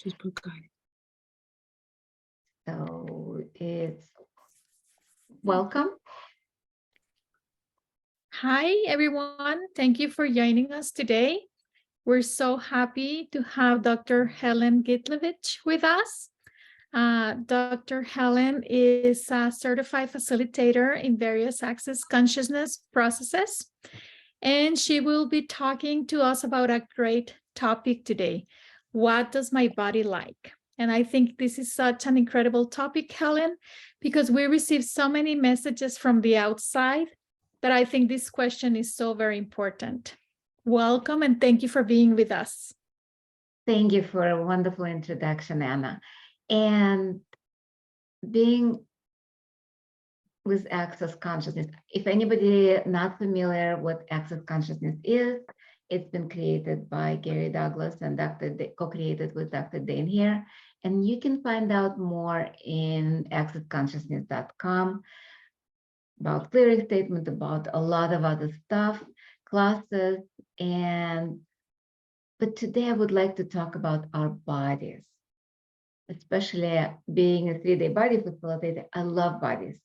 Just put guide. So it's welcome. Hi, everyone. Thank you for joining us today. We're so happy to have Dr. Helen Gitlevich with us. Dr. Helen is a certified facilitator in various access consciousness processes, and she will be talking to us about a great topic today. What does my body like? And I think this is such an incredible topic, Helen, because we receive so many messages from the outside that I think this question is so very important. Welcome and thank you for being with us. Thank you for a wonderful introduction, Anna. And being with access consciousness, if anybody not familiar what access consciousness is, it's been created by Gary Douglas and co-created with Dr. Dane here. And you can find out more in accessconsciousness.com about clearing statement, about a lot of other stuff, classes, but today I would like to talk about our bodies, especially being a 3-day body facilitator. I love bodies,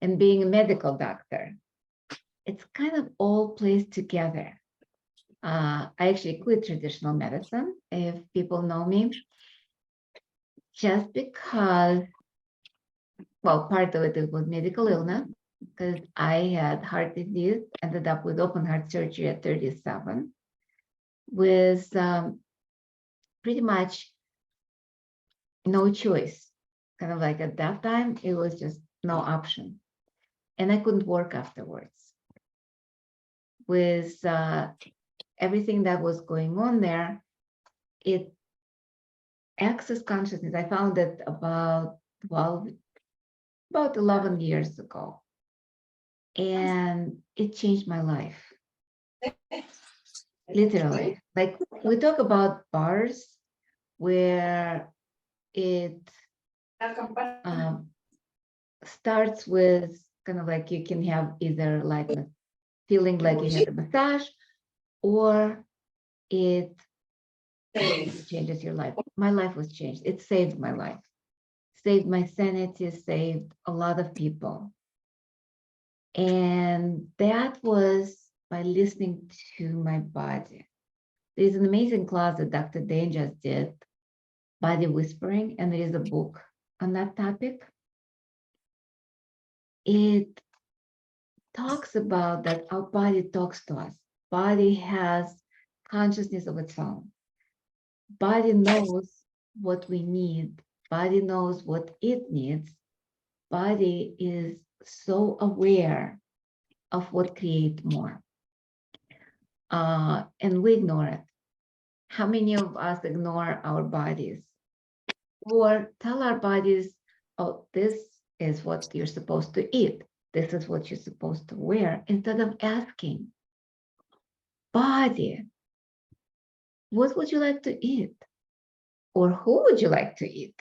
and being a medical doctor, it's kind of all plays together. I actually quit traditional medicine, if people know me, just because, well, part of it was medical illness, because I had heart disease, ended up with open heart surgery at 37, with pretty much no choice. Kind of like at that time, it was just no option. And I couldn't work afterwards. With everything that was going on there, access consciousness, I found it about 11 years ago. And it changed my life. Literally. Like, we talk about bars where it starts with kind of like you can have either like a feeling like you had a massage, or it changes your life. My life was changed. It saved my life, saved my sanity, saved a lot of people. And that was by listening to my body. There's an amazing class that Dr. Dane just did, Body Whispering, and there is a book on that topic. It talks about that our body talks to us. Body has consciousness of its own. Body knows what we need. Body knows what it needs. Body is so aware of what creates more. And we ignore it. How many of us ignore our bodies? Or tell our bodies, oh, this is what you're supposed to eat. This is what you're supposed to wear, instead of asking, body, what would you like to eat? Or who would you like to eat?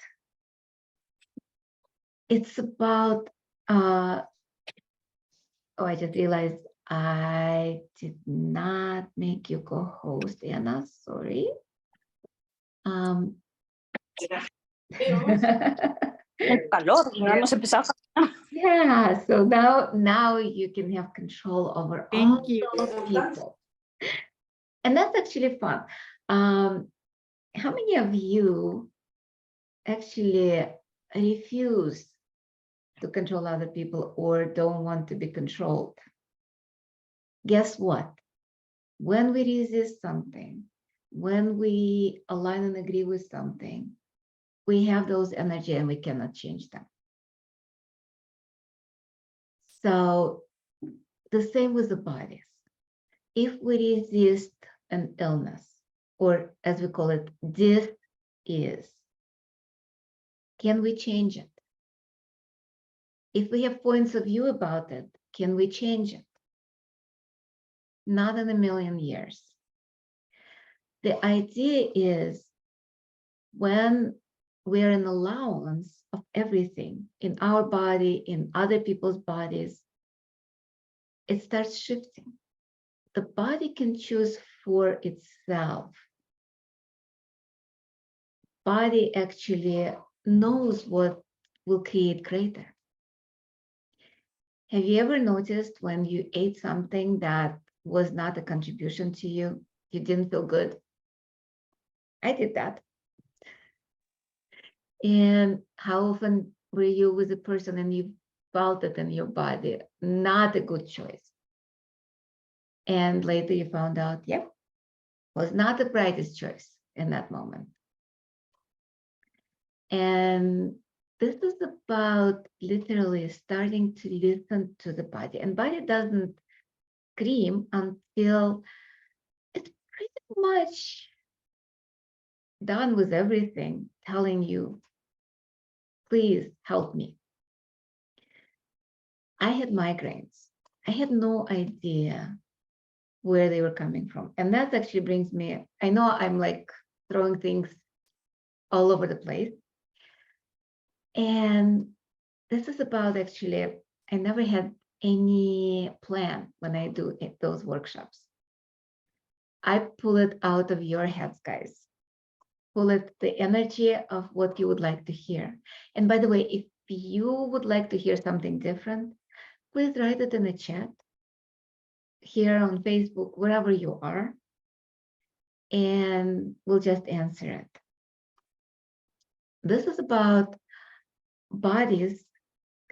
It's about, I just realized I did not make you co-host, Anna, sorry. Yeah, so now you can have control over all those people. And that's actually fun. How many of you actually refuse to control other people or don't want to be controlled? Guess what? When we resist something, when we align and agree with something, we have those energy and we cannot change them. So the same with the bodies. If we resist an illness, or as we call it, dis-ease, can we change it? If we have points of view about it, can we change it? Not in a million years. The idea is when we're in allowance of everything in our body, in other people's bodies, it starts shifting. The body can choose for itself. body actually knows what will create greater. Have you ever noticed when you ate something that was not a contribution to you, you didn't feel good? I did that. And how often were you with a person and you felt it in your body, not a good choice? And later you found out, yep, was not the brightest choice in that moment. And this is about literally starting to listen to the body. And body doesn't scream until it's pretty much done with everything, telling you, please help me. I had migraines. I had no idea where they were coming from. And that actually brings me, I know I'm like throwing things all over the place. And this is about actually, I never had any plan when I do those workshops. I pull it out of your heads, guys. Pull it, the energy of what you would like to hear. And by the way, if you would like to hear something different, please write it in the chat here on Facebook, wherever you are, and we'll just answer it. This is about bodies,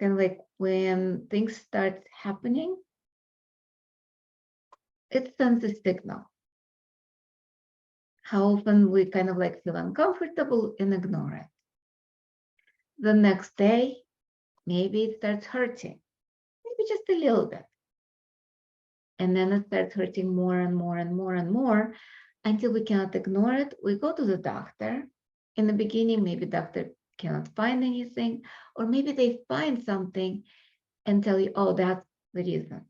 kind of like when things start happening, it sends a signal. How often we kind of like feel uncomfortable and ignore it. The next day, maybe it starts hurting, maybe just a little bit. And then it starts hurting more and more and more and more until we cannot ignore it. We go to the doctor. In the beginning, maybe doctor cannot find anything, or maybe they find something and tell you, oh, that's the reason.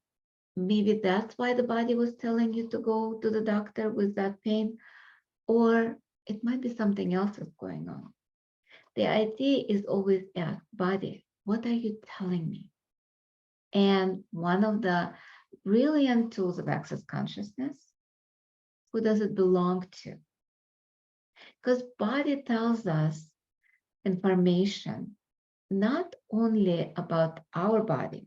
Maybe that's why the body was telling you to go to the doctor with that pain, or it might be something else that's going on. The idea is always ask, body, what are you telling me? And one of the brilliant tools of access consciousness, who does it belong to? Because body tells us information not only about our body,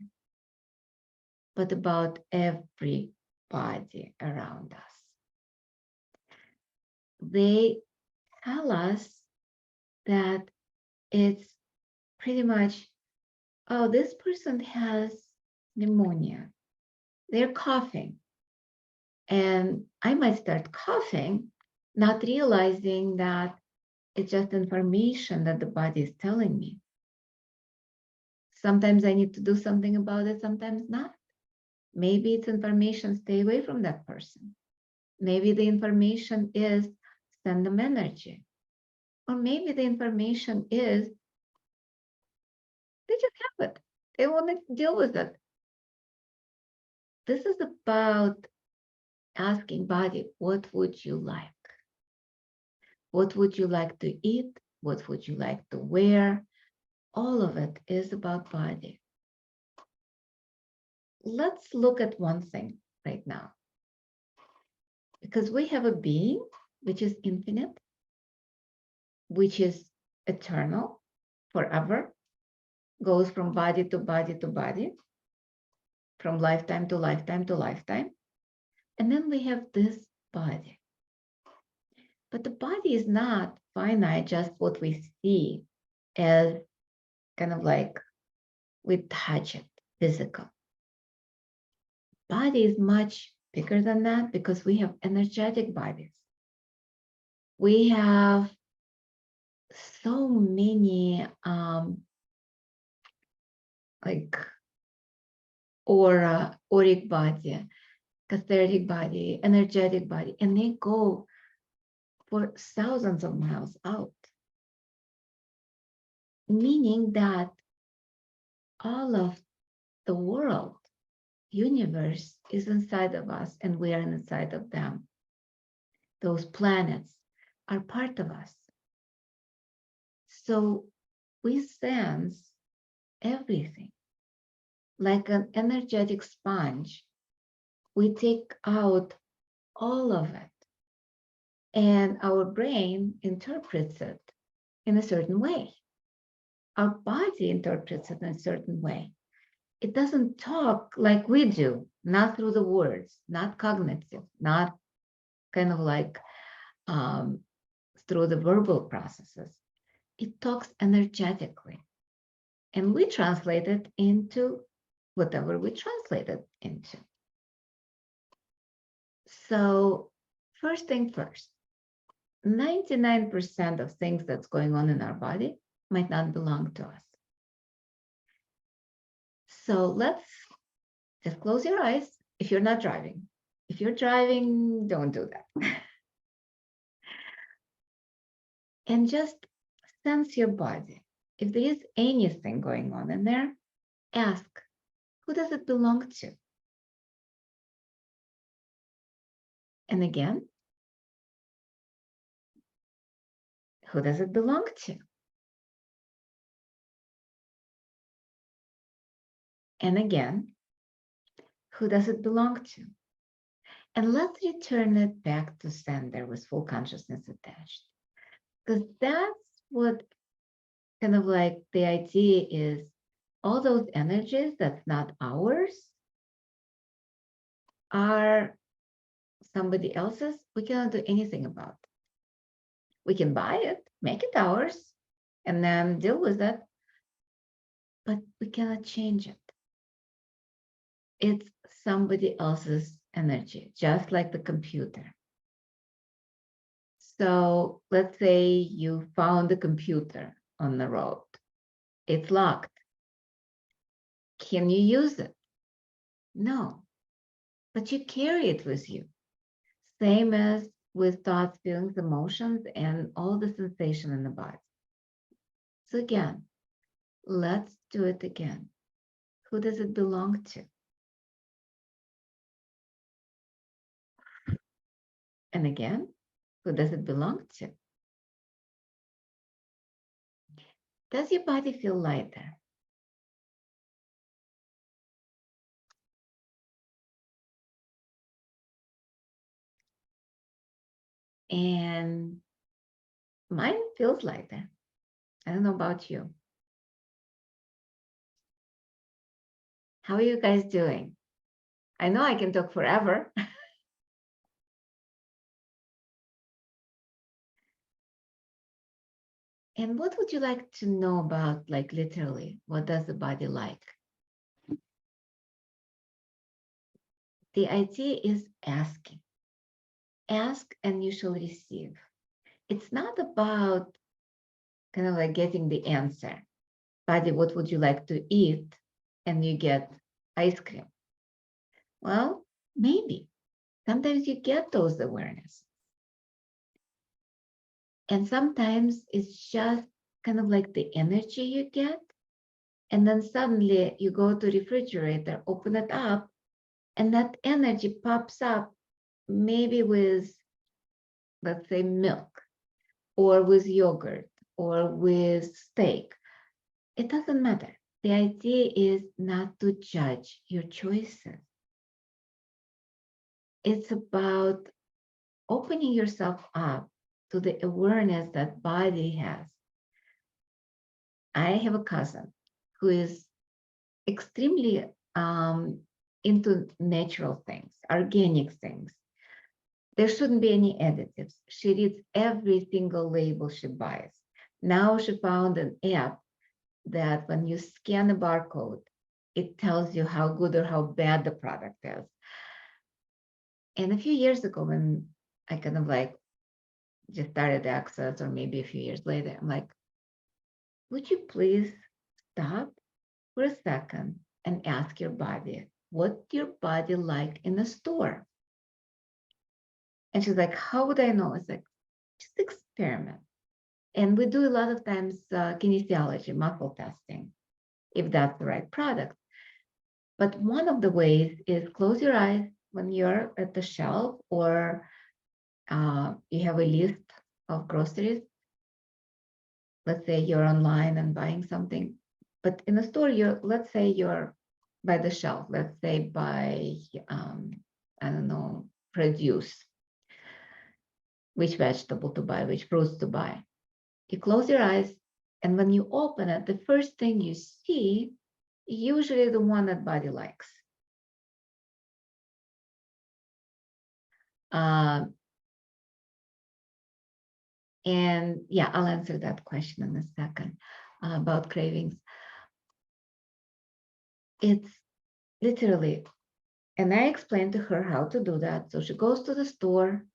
but about every body around us. They tell us that it's pretty much, oh, this person has pneumonia. They're coughing. And I might start coughing, not realizing that it's just information that the body is telling me. Sometimes I need to do something about it, sometimes not. Maybe it's information, stay away from that person. Maybe the information is send them energy. Or maybe the information is they just have it. They want to deal with it. This is about asking body, what would you like? What would you like to eat? What would you like to wear? All of it is about body. Let's look at one thing right now. Because we have a being which is infinite, which is eternal, forever, goes from body to body to body, from lifetime to lifetime to lifetime. And then we have this body. But the body is not finite, just what we see as kind of like we touch it, physical. Body is much bigger than that because we have energetic bodies. We have so many like aura, auric body, cathartic body, energetic body, and they go for thousands of miles out. Meaning that all of the world, universe is inside of us and we are inside of them. Those planets are part of us. So we sense everything. Like an energetic sponge, we take out all of it. And our brain interprets it in a certain way. Our body interprets it in a certain way. It doesn't talk like we do, not through the words, not cognitive, not kind of like through the verbal processes. It talks energetically. And we translate it into whatever we translate it into. So first thing first, 99% of things that's going on in our body might not belong to us. So let's just close your eyes if you're not driving. If you're driving, don't do that. And just sense your body. If there is anything going on in there, ask, who does it belong to? And again, who does it belong to? And again, who does it belong to? And let's return it back to sender with full consciousness attached. Because that's what kind of like the idea is, all those energies that's not ours are somebody else's. We cannot do anything about it. We can buy it, make it ours, and then deal with it, but we cannot change it. It's somebody else's energy, just like the computer. So let's say you found a computer on the road. It's locked. Can you use it? No, but you carry it with you. Same as with thoughts, feelings, emotions, and all the sensation in the body. So again, let's do it again. Who does it belong to? And again, who does it belong to? Does your body feel lighter? And mine feels lighter. I don't know about you. How are you guys doing? I know I can talk forever. And what would you like to know about, like literally, what does the body like? The idea is asking. Ask and you shall receive. It's not about kind of like getting the answer. Body, what would you like to eat? And you get ice cream. Well, maybe. Sometimes you get those awareness. And sometimes it's just kind of like the energy you get. And then suddenly you go to refrigerator, open it up, and that energy pops up, maybe with, let's say, milk, or with yogurt, or with steak. It doesn't matter. The idea is not to judge your choices. It's about opening yourself up to the awareness that body has. I have a cousin who is extremely into natural things, organic things. There shouldn't be any additives. She reads every single label she buys. Now she found an app that when you scan a barcode, it tells you how good or how bad the product is. And a few years ago, when I kind of like just started Access, or maybe a few years later, I'm like, would you please stop for a second and ask your body, what your body like in the store? And she's like, how would I know? It's like, just experiment. And we do a lot of times kinesiology, muscle testing, if that's the right product. But one of the ways is close your eyes when you're at the shelf, or you have a list of groceries. Let's say you're online and buying something, but in the store, let's say you're by the shelf, let's say by, I don't know, produce, which vegetable to buy, which fruits to buy. You close your eyes, and when you open it, the first thing you see, usually the one that body likes. And yeah, I'll answer that question in a second about cravings. It's literally, and I explained to her how to do that. So she goes to the store,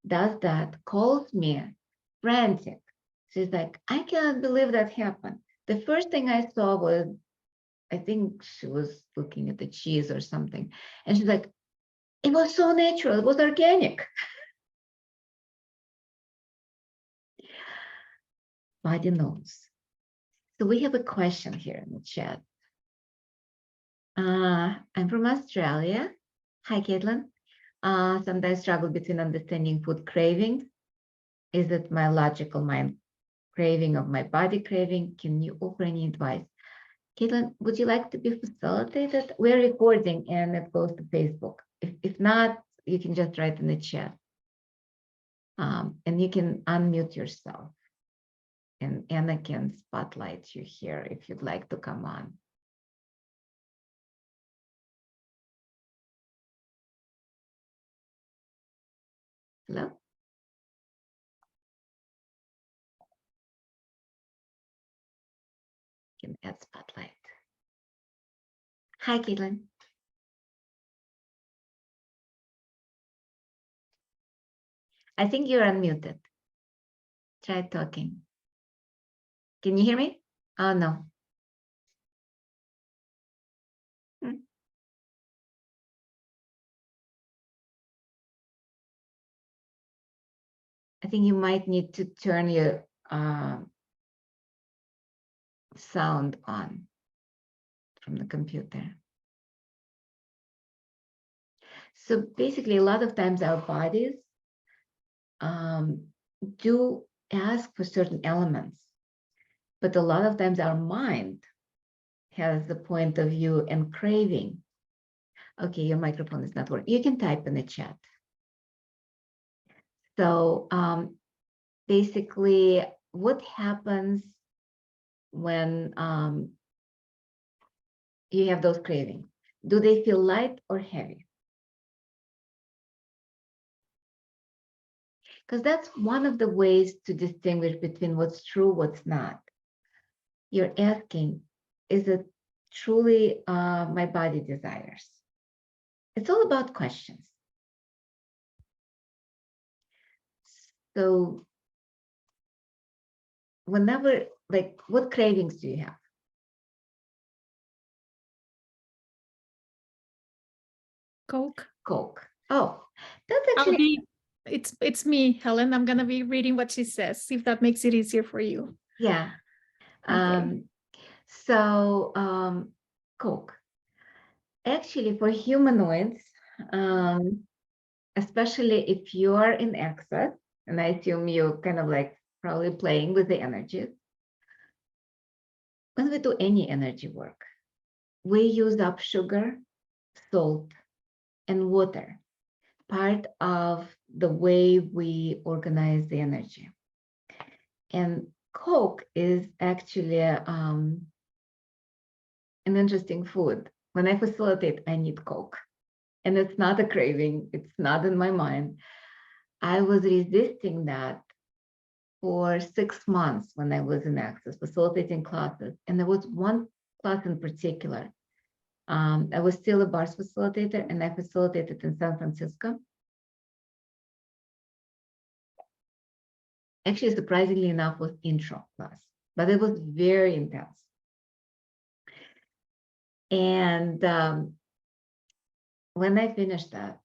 does that, calls me, frantic. She's like, I cannot believe that happened. The first thing I saw was, I think she was looking at the cheese or something. And she's like, it was so natural, it was organic. Body knows. So we have a question here in the chat. I'm from Australia. Hi, Caitlin. Sometimes struggle between understanding food cravings. Is it my logical mind craving of my body craving? Can you offer any advice? Caitlin, would you like to be facilitated? We're recording and it goes to Facebook. If not, you can just write in the chat. And you can unmute yourself. And Anna can spotlight you here if you'd like to come on. Hello? You can add spotlight. Hi, Caitlin. I think you're unmuted. Try talking. Can you hear me? Oh, no. I think you might need to turn your sound on from the computer. So basically, a lot of times our bodies do ask for certain elements, but a lot of times our mind has the point of view and craving. Okay, your microphone is not working. You can type in the chat. So basically, what happens when you have those cravings? Do they feel light or heavy? Because that's one of the ways to distinguish between what's true, what's not. You're asking, is it truly my body desires? It's all about questions. So whenever, like, what cravings do you have? Coke. Coke. Oh, that's actually. It's me, Helen. I'm gonna be reading what she says, see if that makes it easier for you. Yeah. Okay. Coke. Actually, for humanoids, especially if you are in excess, and I assume you're kind of like probably playing with the energies. When we do any energy work, we use up sugar, salt, and water, part of the way we organize the energy. And Coke is actually an interesting food. When I facilitate, I need Coke. And it's not a craving, it's not in my mind. I was resisting that for 6 months when I was in Access, facilitating classes. And there was one class in particular. I was still a bars facilitator and I facilitated in San Francisco. Actually, surprisingly enough, was intro class, but it was very intense. And when I finished that,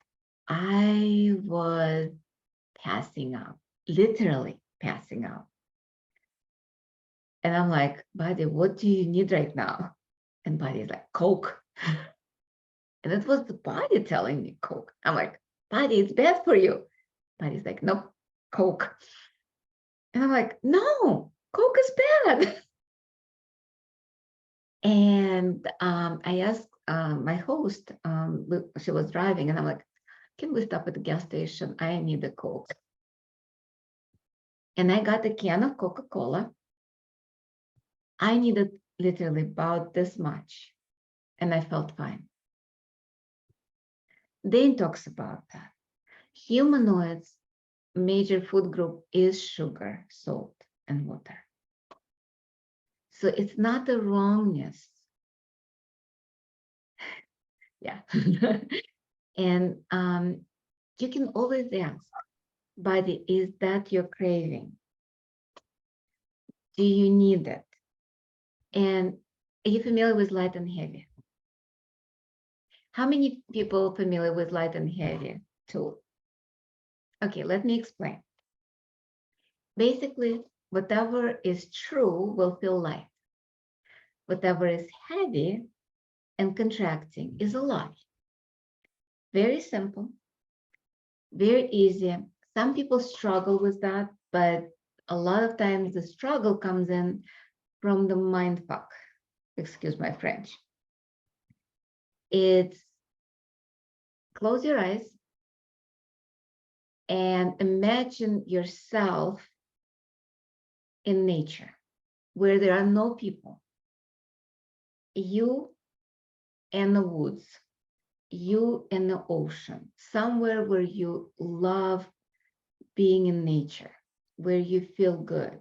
I was passing out, literally passing out. And I'm like, body, what do you need right now? And body's like, Coke. And it was the body telling me Coke. I'm like, body, it's bad for you. Body's like, nope, Coke. And I'm like, no, Coke is bad. And I asked my host, she was driving, and I'm like, can we stop at the gas station? I need a Coke. And I got a can of Coca-Cola. I needed literally about this much, and I felt fine. Dane talks about that. Humanoids' major food group is sugar, salt, and water. So it's not a wrongness. Yeah. And you can always ask, body, is that your craving? Do you need it? And are you familiar with light and heavy? How many people familiar with light and heavy tool? Okay, let me explain. Basically, whatever is true will feel light. Whatever is heavy and contracting is a lie. Very simple, very easy. Some people struggle with that, but a lot of times the struggle comes in from the mind fuck. Excuse my French. It's close your eyes and imagine yourself in nature where there are no people. You and the woods, you and the ocean, somewhere where you love being in nature, where you feel good.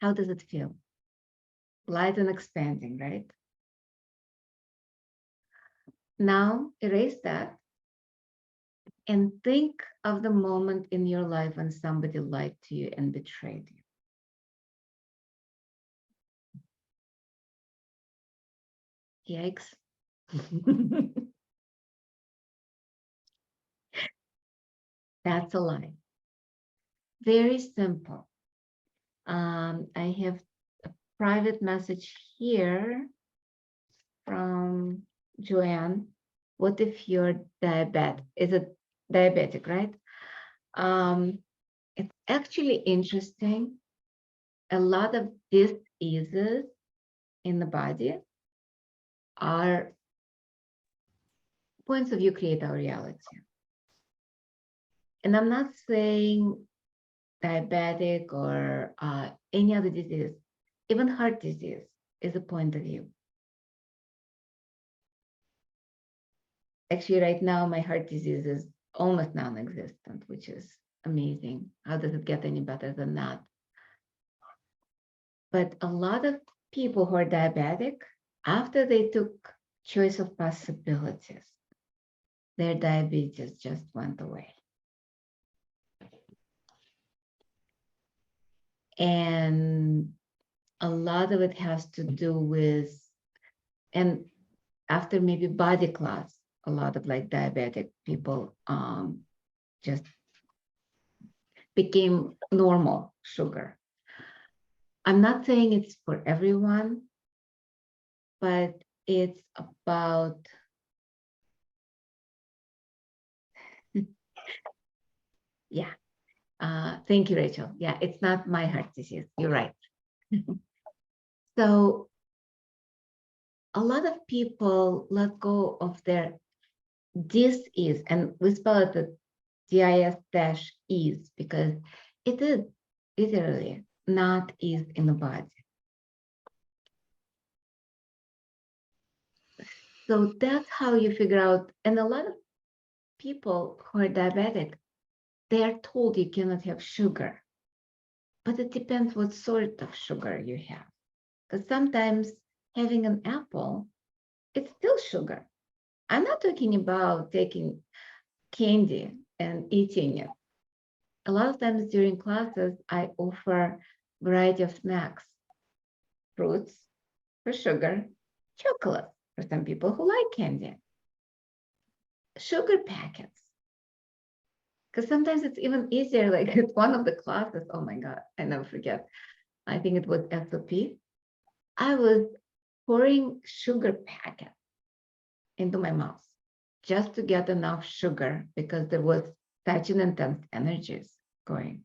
How does it feel? Light and expanding, right? Now erase that and think of the moment in your life when somebody lied to you and betrayed you. Yikes. That's a lie. Very simple. I have a private message here from Joanne. What if you're diabetic? Is it diabetic, right? It's actually interesting. A lot of diseases in the body are points of view create our reality. And I'm not saying diabetic or any other disease, even heart disease is a point of view. Actually, right now, my heart disease is almost non-existent, which is amazing. How does it get any better than that? But a lot of people who are diabetic, after they took choice of possibilities, their diabetes just went away. And a lot of it has to do with, and after maybe body class, a lot of like diabetic people just became normal sugar. I'm not saying it's for everyone, but it's about, yeah. Thank you, Rachel. Yeah, it's not my heart disease. You're right. So a lot of people let go of their dis-ease, and we spell it the dis-ease because it is literally not ease in the body. So that's how you figure out, and a lot of people who are diabetic, they are told you cannot have sugar, but it depends what sort of sugar you have. Because sometimes having an apple, it's still sugar. I'm not talking about taking candy and eating it. A lot of times during classes, I offer a variety of snacks, fruits for sugar, chocolate for some people who like candy, sugar packets. Because sometimes it's even easier, like it's one of the classes, oh my God, I never forget. I think it was SOP. I was pouring sugar packets into my mouth just to get enough sugar because there was such an intense energies going.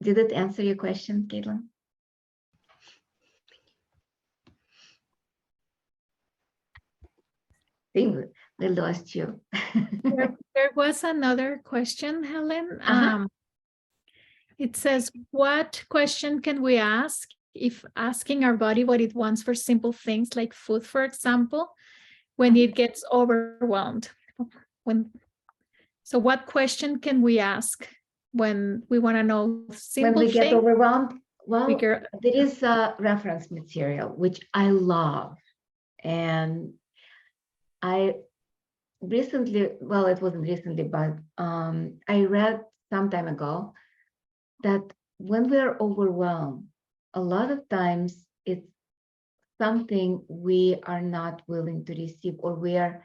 Did it answer your question, Caitlin? I think we lost you. There was another question, Helen. Uh-huh. It says, what question can we ask if asking our body what it wants for simple things like food, for example, when it gets overwhelmed? So what question can we ask when we want to know simple When we get things? overwhelmed, well, there is a reference material, which I love. And I recently, well, it wasn't recently, but I read some time ago that when we're overwhelmed, a lot of times it's something we are not willing to receive, or we are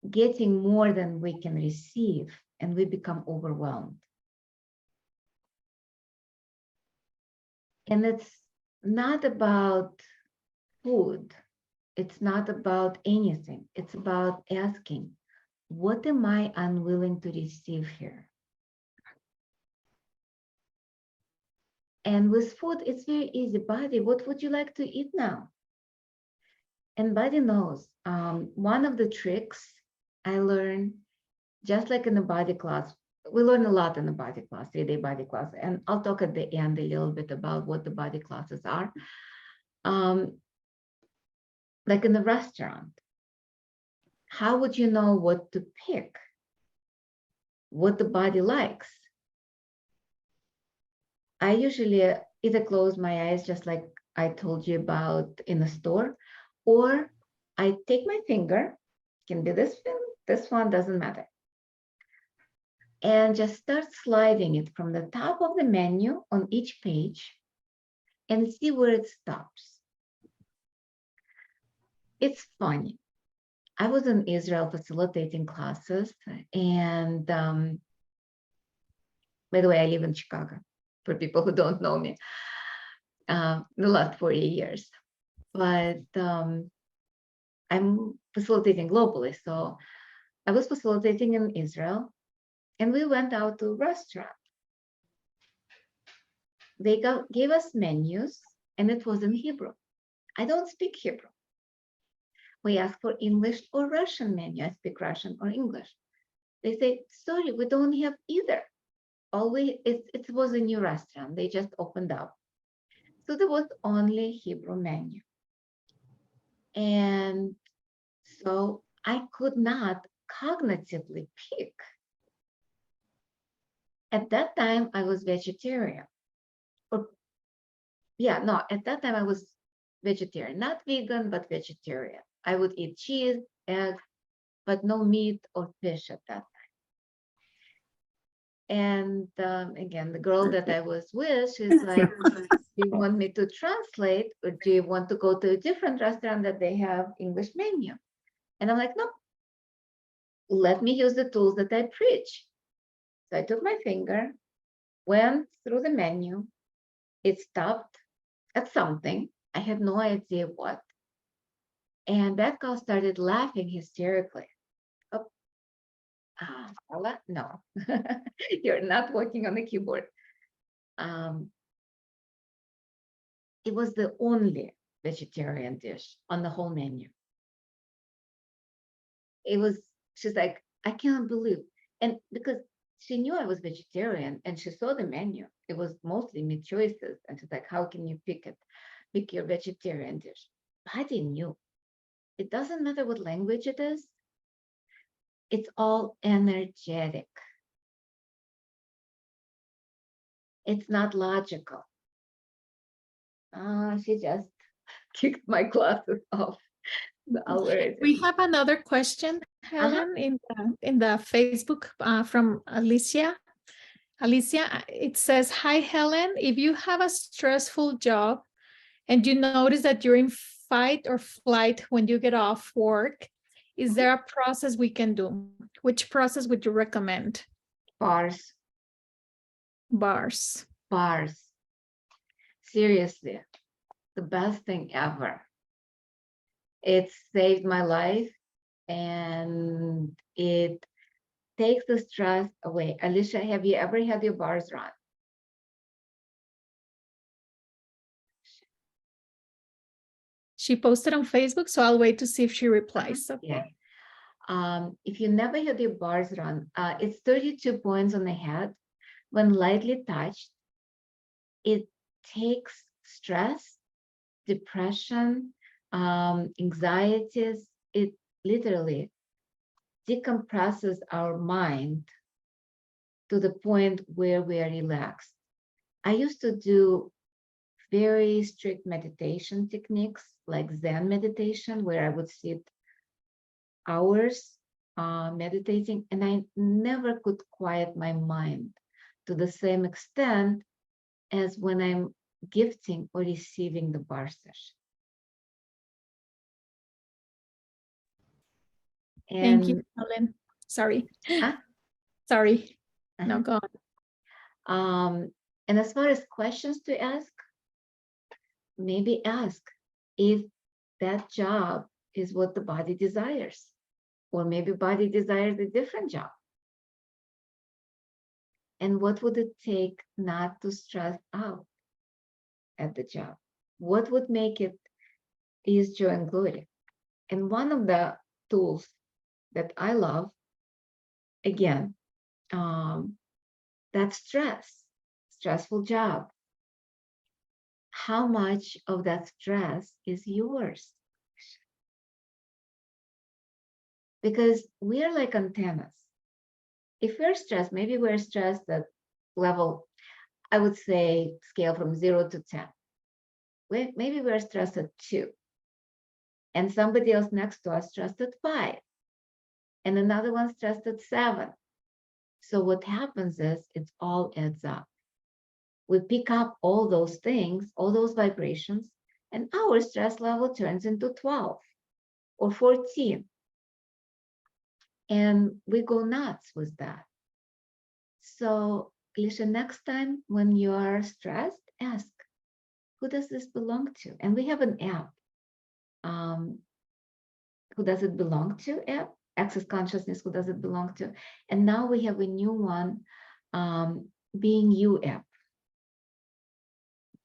getting more than we can receive, and we become overwhelmed. And it's not about food. It's not about anything. It's about asking, what am I unwilling to receive here? And with food, it's very easy. Body, what would you like to eat now? And body knows. One of the tricks I learned, just like in the body class, we learn a lot in the body class, 3-day body class. And I'll talk at the end a little bit about what the body classes are. Like in the restaurant, how would you know what to pick? What the body likes? I usually either close my eyes, just like I told you about in the store, or I take my finger, can be this one, doesn't matter, and just start sliding it from the top of the menu on each page and see where it stops. It's funny. I was in Israel facilitating classes, and by the way, I live in Chicago, for people who don't know me, the last 40 years. But I'm facilitating globally. So I was facilitating in Israel, and we went out to a restaurant. They gave us menus, and it was in Hebrew. I don't speak Hebrew. We asked for English or Russian menu. I speak Russian or English. They say, sorry, we don't have either. It was a new restaurant. They just opened up. So there was only Hebrew menu. And so I could not cognitively pick. At that time, I was vegetarian. At that time I was vegetarian, not vegan, but vegetarian. I would eat cheese, eggs, but no meat or fish at that time. And again, the girl that I was with, she's like, do you want me to translate, or do you want to go to a different restaurant that they have English menu? And I'm like, no, let me use the tools that I preach. So I took my finger, went through the menu, it stopped at something. I had no idea what. And that girl started laughing hysterically. Oh, Paula, no, you're not working on the keyboard. It was the only vegetarian dish on the whole menu. She's like, I can't believe. And because she knew I was vegetarian and she saw the menu, it was mostly meat choices. And she's like, how can you pick your vegetarian dish? I didn't know. It doesn't matter what language it is. It's all energetic. It's not logical. She just kicked my glasses off. We have another question, Helen, in the Facebook from Alicia. Alicia, it says, hi, Helen. If you have a stressful job and you notice that you're in fight or flight when you get off work, is there a process we can do? Which process would you recommend? Bars. Seriously, the best thing ever. It saved my life and it takes the stress away. Alicia, have you ever had your bars run? She posted on Facebook, so I'll wait to see if she replies. Okay. Yeah. If you never had your bars run, it's 32 points on the head. When lightly touched, it takes stress, depression, anxieties. It literally decompresses our mind to the point where we are relaxed. I used to do very strict meditation techniques like Zen meditation, where I would sit hours meditating, and I never could quiet my mind to the same extent as when I'm gifting or receiving the bar session. Thank you, And Helen. Sorry. uh, Sorry. No, uh-huh. go on. And as far as questions to ask, maybe ask if that job is what the body desires, or maybe body desires a different job. And what would it take not to stress out at the job? What would make it ease, joy, and glory? And one of the tools that I love, again, that's stressful job. How much of that stress is yours? Because we are like antennas. If we're stressed, maybe we're stressed at level, I would say scale from 0 to 10. Maybe we're stressed at 2. And somebody else next to us stressed at 5. And another one stressed at 7. So what happens is it all adds up. We pick up all those things, all those vibrations, and our stress level turns into 12 or 14. And we go nuts with that. So, Alicia, next time when you are stressed, ask, who does this belong to? And we have an app. Who does it belong to app? Access Consciousness, who does it belong to? And now we have a new one, Being You app.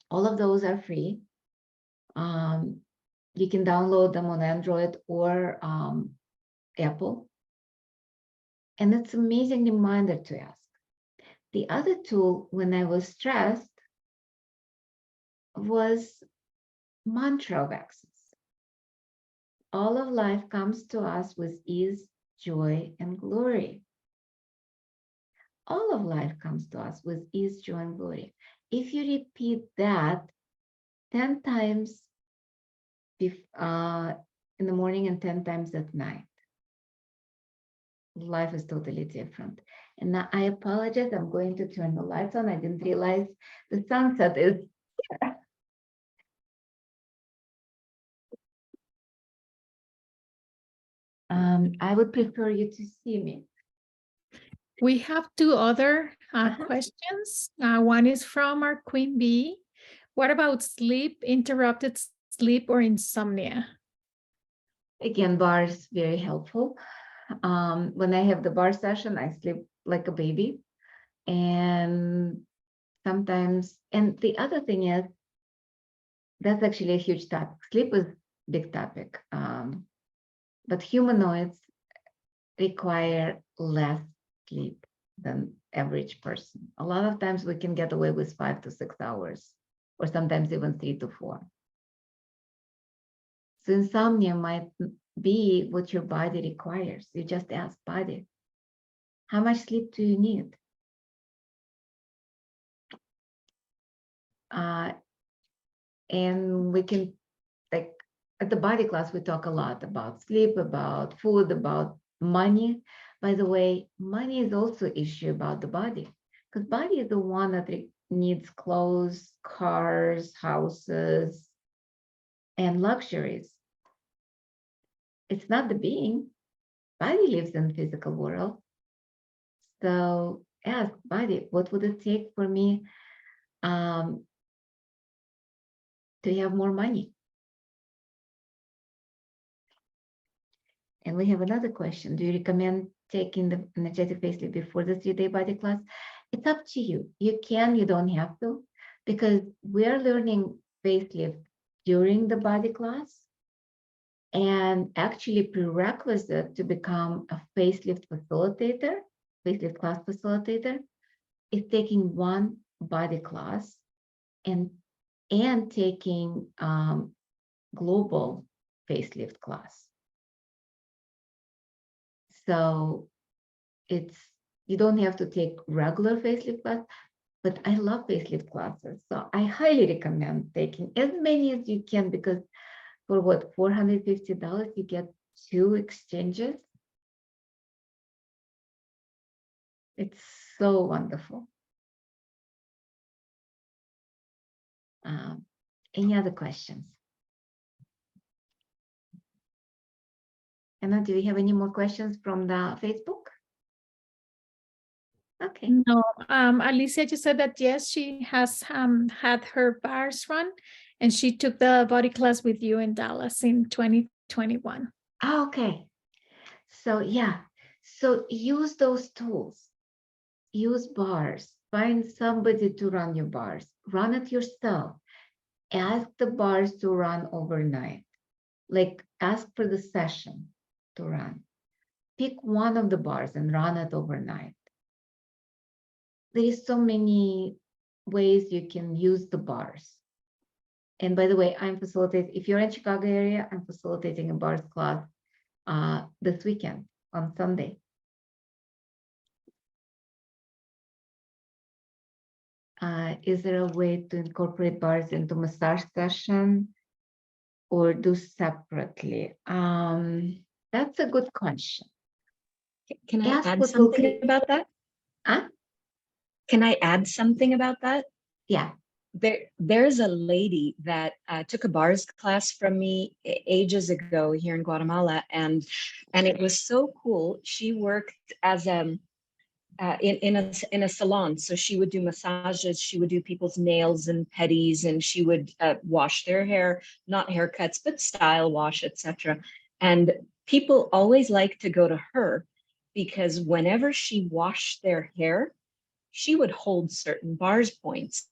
All of those are free. You can download them on Android or Apple. And it's an amazing reminder to ask. The other tool when I was stressed was mantra of access. All of life comes to us with ease, joy, and glory. All of life comes to us with ease, joy, and glory. If you repeat that 10 times in the morning and 10 times at night, life is totally different. And now I apologize, I'm going to turn the lights on. I didn't realize the sunset is here. I would prefer you to see me. We have 2 other questions. One is from our Queen Bee. What about sleep, interrupted sleep, or insomnia? Again, bar is very helpful. When I have the bar session, I sleep like a baby. And sometimes, and the other thing is, that's actually a huge topic. Sleep is a big topic. But humanoids require less sleep than average person. A lot of times we can get away with 5 to 6 hours, or sometimes even 3 to 4. So insomnia might be what your body requires. You just ask body, how much sleep do you need? And we can, like at the body class, we talk a lot about sleep, about food, about money. By the way, money is also an issue about the body, because body is the one that needs clothes, cars, houses, and luxuries. It's not the being. Body lives in the physical world. So ask body, what would it take for me to have more money? And we have another question. Do you recommend taking the energetic facelift before the 3-day body class? It's up to you. You can, you don't have to, because we are learning facelift during the body class. And actually prerequisite to become a facelift facilitator, facelift class facilitator, is taking one body class and taking global facelift class. So it's, you don't have to take regular facelift class, but I love facelift classes. So I highly recommend taking as many as you can, because for what, $450, you get 2 exchanges. It's so wonderful. Any other questions? Emma, do we have any more questions from the Facebook? Okay. No, Alicia just said that yes, she has had her bars run, and she took the body class with you in Dallas in 2021. Okay. So yeah, so use those tools. Use bars. Find somebody to run your bars. Run it yourself. Ask the bars to run overnight. Like, ask for the session to run. Pick one of the bars and run it overnight. There is so many ways you can use the bars. And by the way, I'm facilitating, if you're in Chicago area, I'm facilitating a bars class this weekend on Sunday. Is there a way to incorporate bars into massage session or do separately? That's a good question. Can I Ask add what will something create- about that? Huh? Can I add something about that? Yeah. There's a lady that took a bars class from me ages ago here in Guatemala, and it was so cool. She worked as in a salon, so she would do massages, she would do people's nails and pedis, and she would wash their hair, not haircuts, but style wash, etc. And people always like to go to her because whenever she washed their hair, she would hold certain bars points.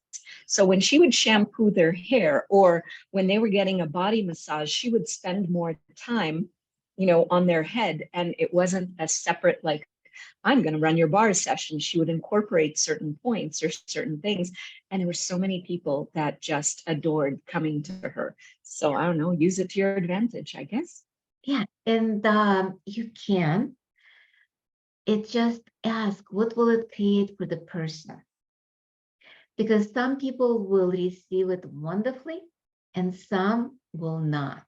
So when she would shampoo their hair, or when they were getting a body massage, she would spend more time, on their head. And it wasn't a separate, like, I'm going to run your bar session. She would incorporate certain points or certain things. And there were so many people that just adored coming to her. So I don't know, use it to your advantage, I guess. Yeah. And you can. It just ask, what will it create for the person? Because some people will receive it wonderfully and some will not.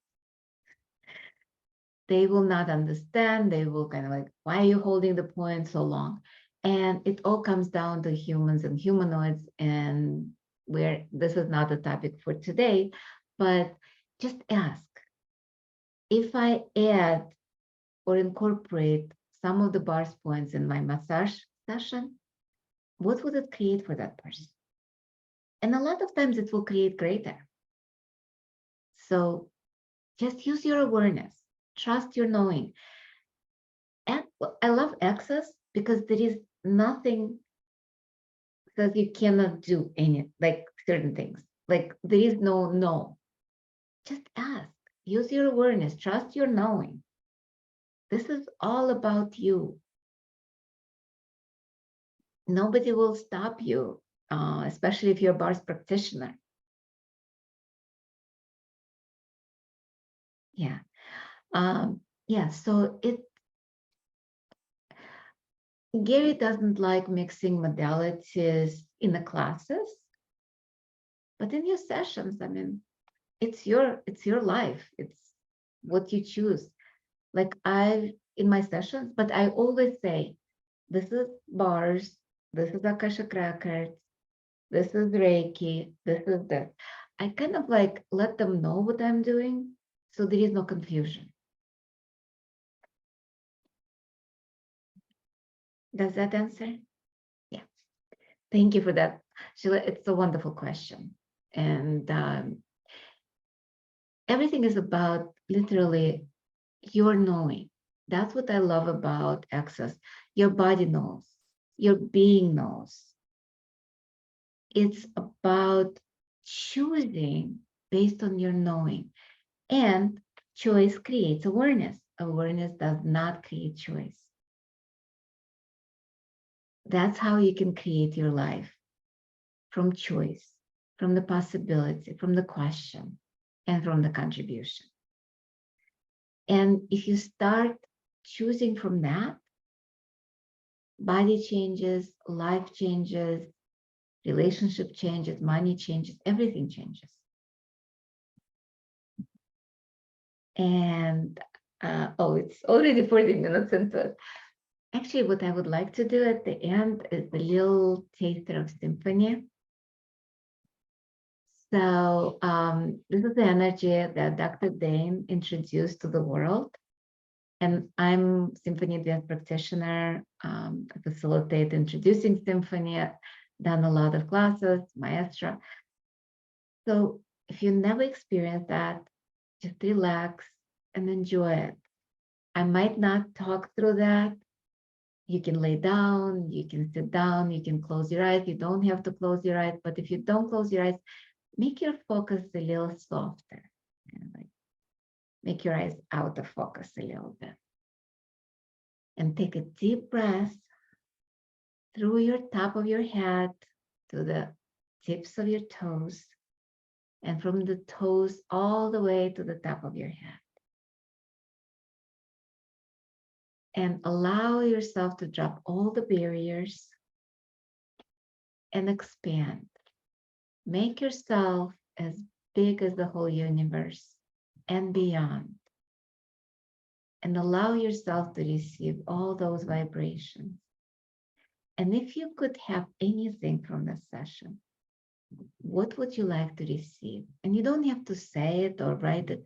They will not understand. They will kind of like, why are you holding the point so long? And it all comes down to humans and humanoids, and where this is not the topic for today, but just ask. If I add or incorporate some of the bars points in my massage session, what would it create for that person? And a lot of times it will create greater. So just use your awareness, trust your knowing. And I love access because there is nothing that you cannot do any, like certain things. Like there is no. Just ask, use your awareness, trust your knowing. This is all about you. Nobody will stop you, especially if you're a bars practitioner. Yeah. Yeah, so Gary doesn't like mixing modalities in the classes, but in your sessions, I mean, it's your life. It's what you choose. Like in my sessions, but I always say, this is bars, this is Akashic Records, this is Reiki, this is this. I kind of like let them know what I'm doing, so there is no confusion. Does that answer? Yeah. Thank you for that, Sheila. It's a wonderful question. And everything is about literally your knowing. That's what I love about Access. Your body knows, your being knows. It's about choosing based on your knowing. And Choice creates awareness. Awareness does not create choice. That's how you can create your life, from choice, from the possibility, from the question, and from the contribution. And if you start choosing from that, body changes, life changes, relationship changes, money changes, everything changes. And it's already 40 minutes into it. Actually, what I would like to do at the end is the little taster of symphony. So this is the energy that Dr. Dane introduced to the world. And I'm symphony dance practitioner, a facilitator introducing symphony, done a lot of classes, maestro. So if you never experienced that, just relax and enjoy it. I might not talk through that. You can lay down, you can sit down, you can close your eyes. You don't have to close your eyes, but if you don't close your eyes, make your focus a little softer. Like make your eyes out of focus a little bit. And take a deep breath through your top of your head to the tips of your toes, and from the toes all the way to the top of your head. And allow yourself to drop all the barriers and expand. Make yourself as big as the whole universe and beyond. And allow yourself to receive all those vibrations. And if you could have anything from this session, what would you like to receive? And you don't have to say it or write it.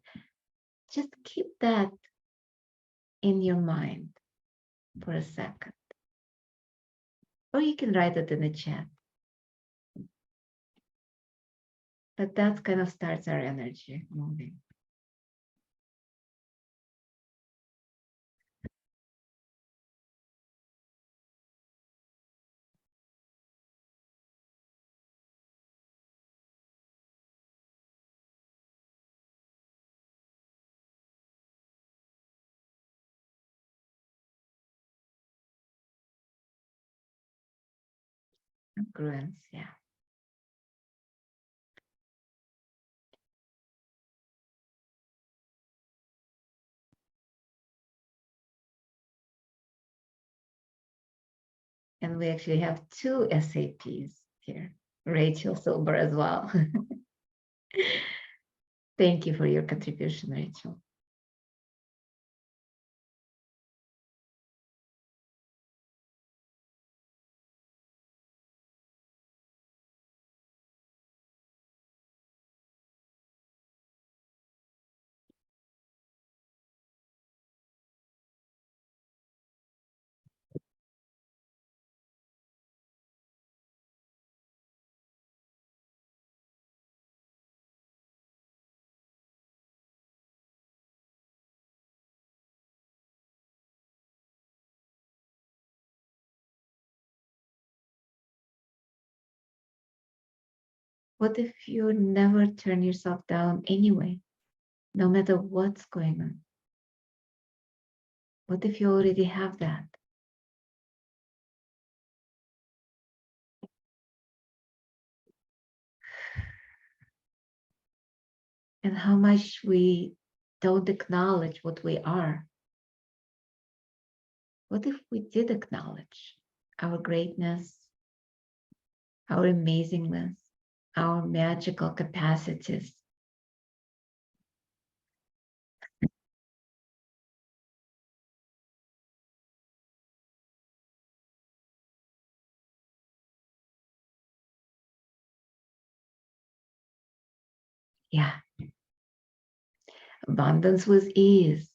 Just keep that in your mind for a second. Or you can write it in the chat. But that kind of starts our energy moving. Congruence, yeah. And we actually have two SAPs here, Rachel Silber as well. Thank you for your contribution, Rachel. What if you never turn yourself down anyway, no matter what's going on? What if you already have that? And how much we don't acknowledge what we are. What if we did acknowledge our greatness, our amazingness, our magical capacities? Yeah. Abundance with ease.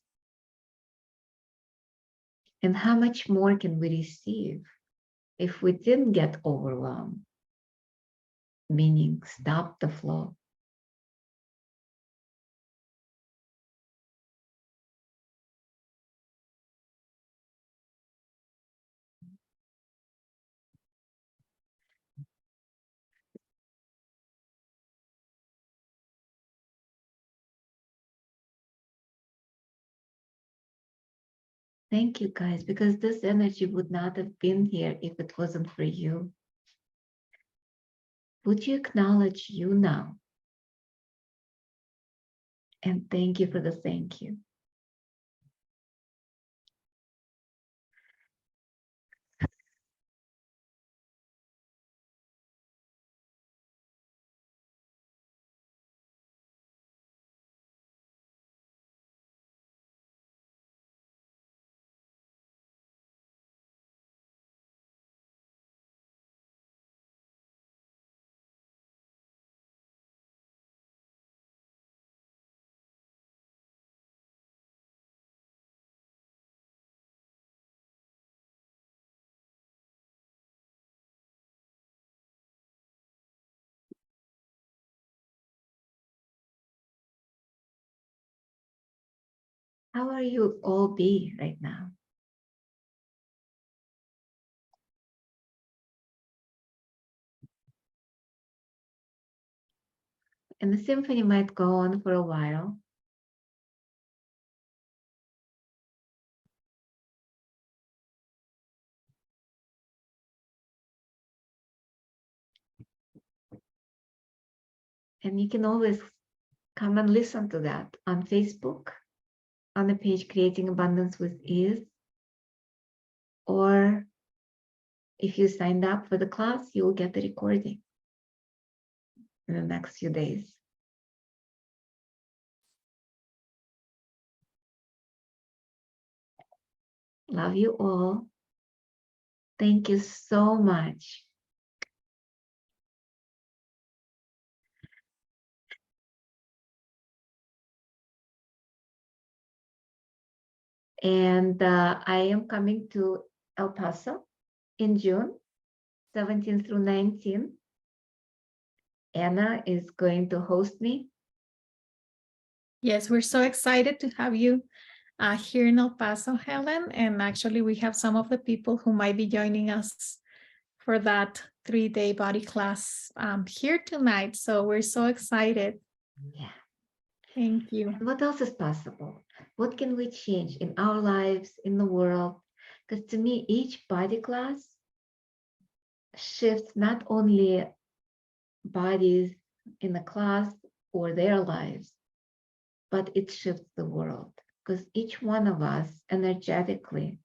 And how much more can we receive if we didn't get overwhelmed? Meaning, stop the flow. Thank you, guys, because this energy would not have been here if it wasn't for you. Would you acknowledge you now? And thank you for the thank you. How are you all be right now? And the symphony might go on for a while. And you can always come and listen to that on Facebook, on the page Creating Abundance with Ease. Or if you signed up for the class, you will get the recording in the next few days. Love you all. Thank you so much. And I am coming to El Paso in June, 17th through 19th. Anna is going to host me. Yes, we're so excited to have you here in El Paso, Helen. And actually, we have some of the people who might be joining us for that 3-day body class here tonight. So we're so excited. Yeah. Thank you. And what else is possible? What can we change in our lives, in the world? Because to me, each body class shifts not only bodies in the class or their lives, but it shifts the world. Because each one of us energetically,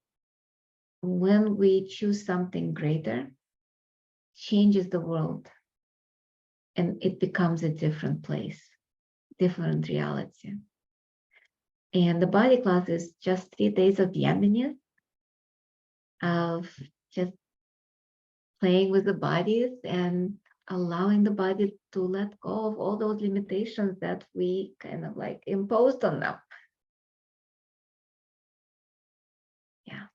when we choose something greater, changes the world and it becomes a different place, different reality. And the body class is just 3 days of yaminius, of just playing with the bodies and allowing the body to let go of all those limitations that we kind of like imposed on them. Yeah,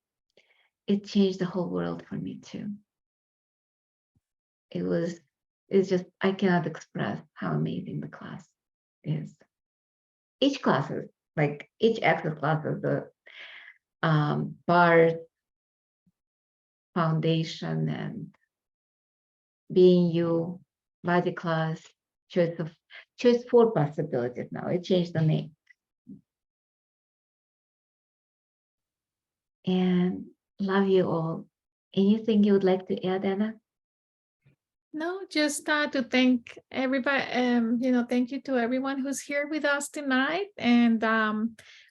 it changed the whole world for me too. It's just, I cannot express how amazing the class is. Each class is, like each access class is the bars, foundation, and being you, body class, choice 4 possibilities now. It changed the name. And love you all. Anything you would like to add, Anna? No, just to thank everybody, thank you to everyone who's here with us tonight. And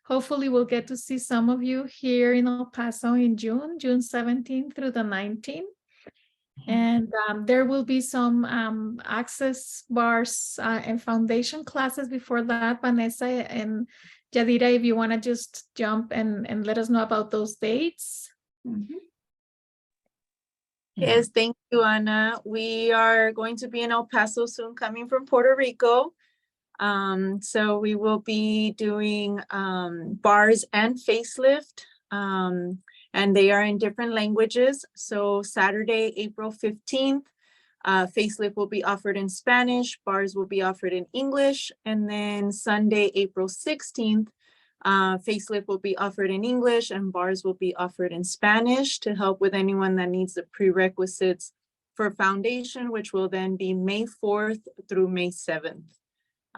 hopefully we'll get to see some of you here in El Paso in June 17th through the 19th. And there will be some access bars and foundation classes before that. Vanessa and Yadira, if you want to just jump and let us know about those dates. Mm-hmm. Yes, thank you, Anna. We are going to be in El Paso soon, coming from Puerto Rico. So we will be doing bars and facelift, and they are in different languages. So Saturday, April 15th, facelift will be offered in Spanish, bars will be offered in English, and then Sunday, April 16th, facelift will be offered in English and bars will be offered in Spanish to help with anyone that needs the prerequisites for foundation, which will then be May 4th through May 7th.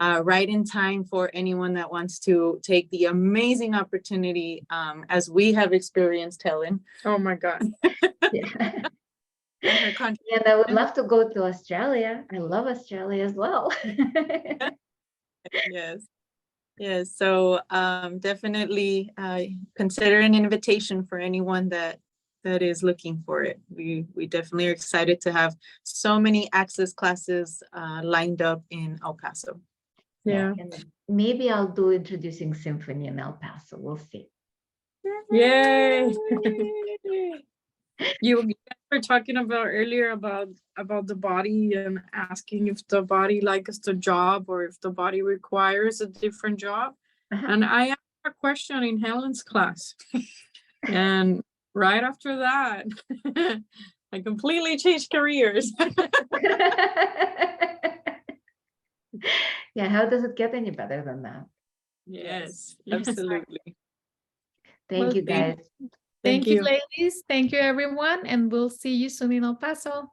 right in time for anyone that wants to take the amazing opportunity, as we have experienced, Helen. Oh my God. Yeah. And her country. And I would love to go to Australia. I love Australia as well. Yes. Yes. So definitely consider an invitation for anyone that is looking for it. We definitely are excited to have so many access classes lined up in El Paso. Yeah. And maybe I'll do introducing symphony in El Paso. We'll see. Yay. You guys were talking about earlier about the body and asking if the body likes the job or if the body requires a different job. Uh-huh. And I asked a question in Helen's class. And right after that, I completely changed careers. Yeah, how does it get any better than that? Yes, Absolutely. Thank Well, you, guys. Thank you, you. ladies. Thank you, everyone. And we'll see you soon in El Paso.